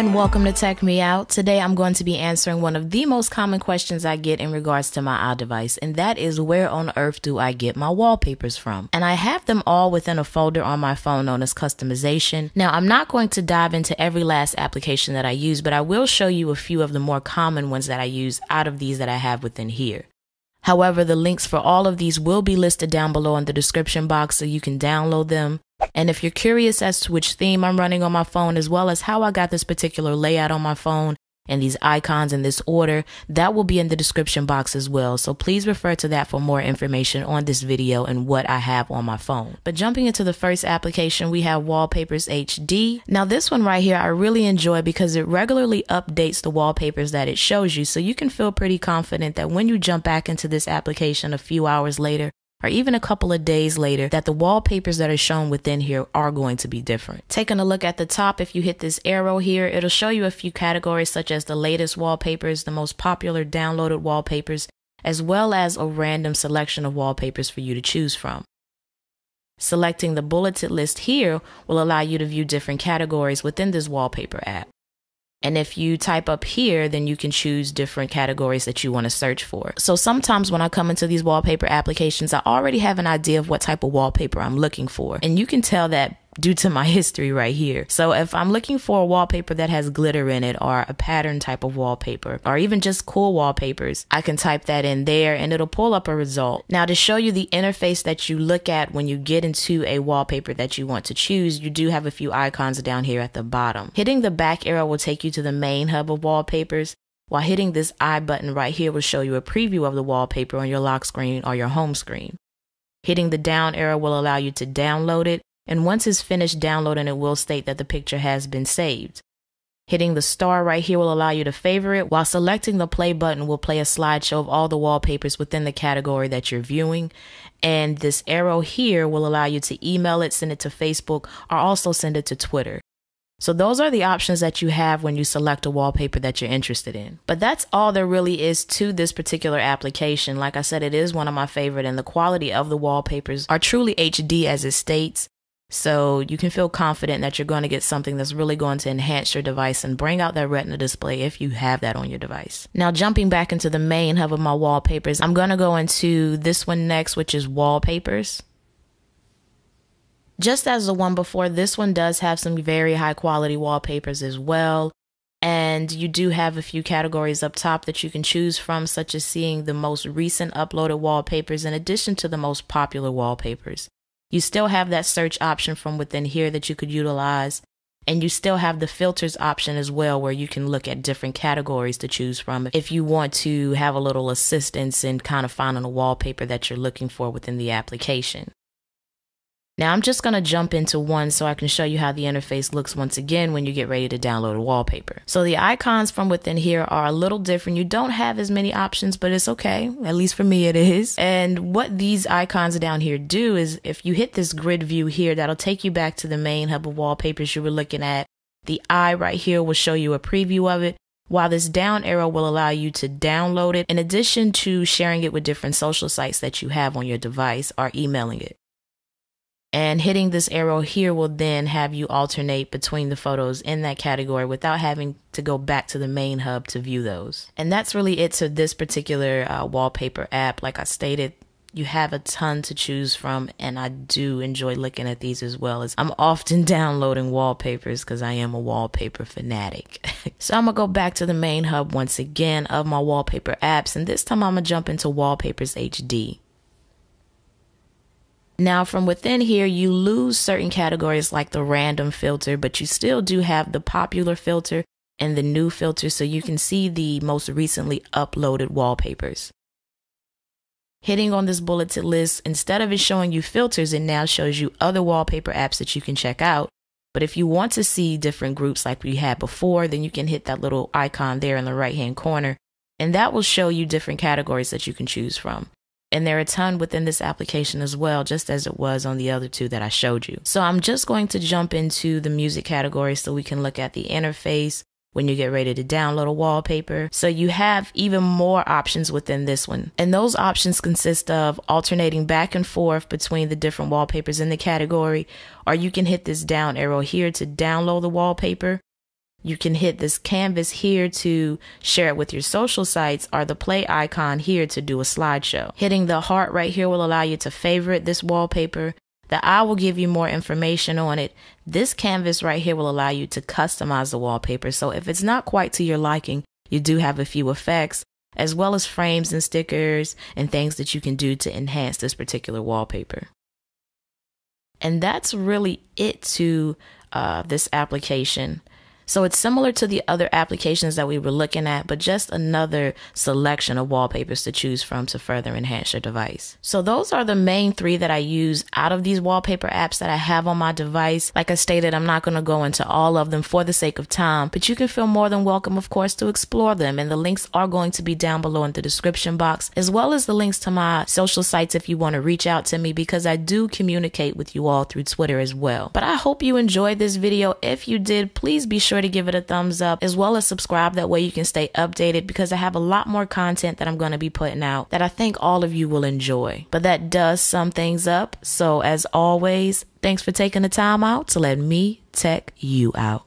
everyone, welcome to Tech Me Out. Today I'm going to be answering one of the most common questions I get in regards to my iDevice, and that is where on earth do I get my wallpapers from? And I have them all within a folder on my phone known as customization. Now I'm not going to dive into every last application that I use, but I will show you a few of the more common ones that I use out of these that I have within here. However, the links for all of these will be listed down below in the description box so you can download them. And if you're curious as to which theme I'm running on my phone, as well as how I got this particular layout on my phone and these icons in this order, that will be in the description box as well. So please refer to that for more information on this video and what I have on my phone. But jumping into the first application, we have Wallpapers HD. Now this one right here I really enjoy because it regularly updates the wallpapers that it shows you. So you can feel pretty confident that when you jump back into this application a few hours later, or even a couple of days later, that the wallpapers that are shown within here are going to be different. Taking a look at the top, if you hit this arrow here, it'll show you a few categories such as the latest wallpapers, the most popular downloaded wallpapers, as well as a random selection of wallpapers for you to choose from. Selecting the bulleted list here will allow you to view different categories within this wallpaper app. And if you type up here, then you can choose different categories that you want to search for. So sometimes when I come into these wallpaper applications, I already have an idea of what type of wallpaper I'm looking for. And you can tell that due to my history right here. So if I'm looking for a wallpaper that has glitter in it, or a pattern type of wallpaper, or even just cool wallpapers, I can type that in there and it'll pull up a result. Now to show you the interface that you look at when you get into a wallpaper that you want to choose, you do have a few icons down here at the bottom. Hitting the back arrow will take you to the main hub of wallpapers, while hitting this I button right here will show you a preview of the wallpaper on your lock screen or your home screen. Hitting the down arrow will allow you to download it, and once it's finished downloading, it will state that the picture has been saved. Hitting the star right here will allow you to favorite it, while selecting the play button will play a slideshow of all the wallpapers within the category that you're viewing. And this arrow here will allow you to email it, send it to Facebook, or also send it to Twitter. So those are the options that you have when you select a wallpaper that you're interested in. But that's all there really is to this particular application. Like I said, it is one of my favorite, and the quality of the wallpapers are truly HD as it states. So you can feel confident that you're going to get something that's really going to enhance your device and bring out that Retina display if you have that on your device. Now jumping back into the main hub of my wallpapers, I'm going to go into this one next, which is Wallpapers. Just as the one before, this one does have some very high quality wallpapers as well. And you do have a few categories up top that you can choose from, such as seeing the most recent uploaded wallpapers in addition to the most popular wallpapers. You still have that search option from within here that you could utilize, and you still have the filters option as well, where you can look at different categories to choose from if you want to have a little assistance in kind of finding a wallpaper that you're looking for within the application. Now I'm just going to jump into one so I can show you how the interface looks once again when you get ready to download a wallpaper. So the icons from within here are a little different. You don't have as many options, but it's okay. At least for me it is. And what these icons down here do is if you hit this grid view here, that'll take you back to the main hub of wallpapers you were looking at. The eye right here will show you a preview of it, while this down arrow will allow you to download it in addition to sharing it with different social sites that you have on your device or emailing it. And hitting this arrow here will then have you alternate between the photos in that category without having to go back to the main hub to view those. And that's really it to this particular wallpaper app. Like I stated, you have a ton to choose from, and I do enjoy looking at these as well, as I'm often downloading wallpapers because I am a wallpaper fanatic. So I'm gonna go back to the main hub once again of my wallpaper apps, and this time I'm gonna jump into Wallpapers HD. Now from within here, you lose certain categories like the random filter, but you still do have the popular filter and the new filter, so you can see the most recently uploaded wallpapers. Hitting on this bulleted list, instead of it showing you filters, it now shows you other wallpaper apps that you can check out. But if you want to see different groups like we had before, then you can hit that little icon there in the right hand corner, and that will show you different categories that you can choose from. And there are a ton within this application as well, just as it was on the other two that I showed you. So I'm just going to jump into the music category so we can look at the interface when you get ready to download a wallpaper. So you have even more options within this one. And those options consist of alternating back and forth between the different wallpapers in the category, or you can hit this down arrow here to download the wallpaper. You can hit this canvas here to share it with your social sites, or the play icon here to do a slideshow. Hitting the heart right here will allow you to favorite this wallpaper. The eye will give you more information on it. This canvas right here will allow you to customize the wallpaper. So if it's not quite to your liking, you do have a few effects, as well as frames and stickers and things that you can do to enhance this particular wallpaper. And that's really it to this application. So it's similar to the other applications that we were looking at, but just another selection of wallpapers to choose from to further enhance your device. So those are the main 3 that I use out of these wallpaper apps that I have on my device. Like I stated, I'm not going to go into all of them for the sake of time, but you can feel more than welcome, of course, to explore them. And the links are going to be down below in the description box, as well as the links to my social sites if you want to reach out to me, because I do communicate with you all through Twitter as well. But I hope you enjoyed this video. If you did, please be sure to give it a thumbs up, as well as subscribe. That way you can stay updated, because I have a lot more content that I'm going to be putting out that I think all of you will enjoy. But that does sum things up. So as always, thanks for taking the time out to let me tech you out.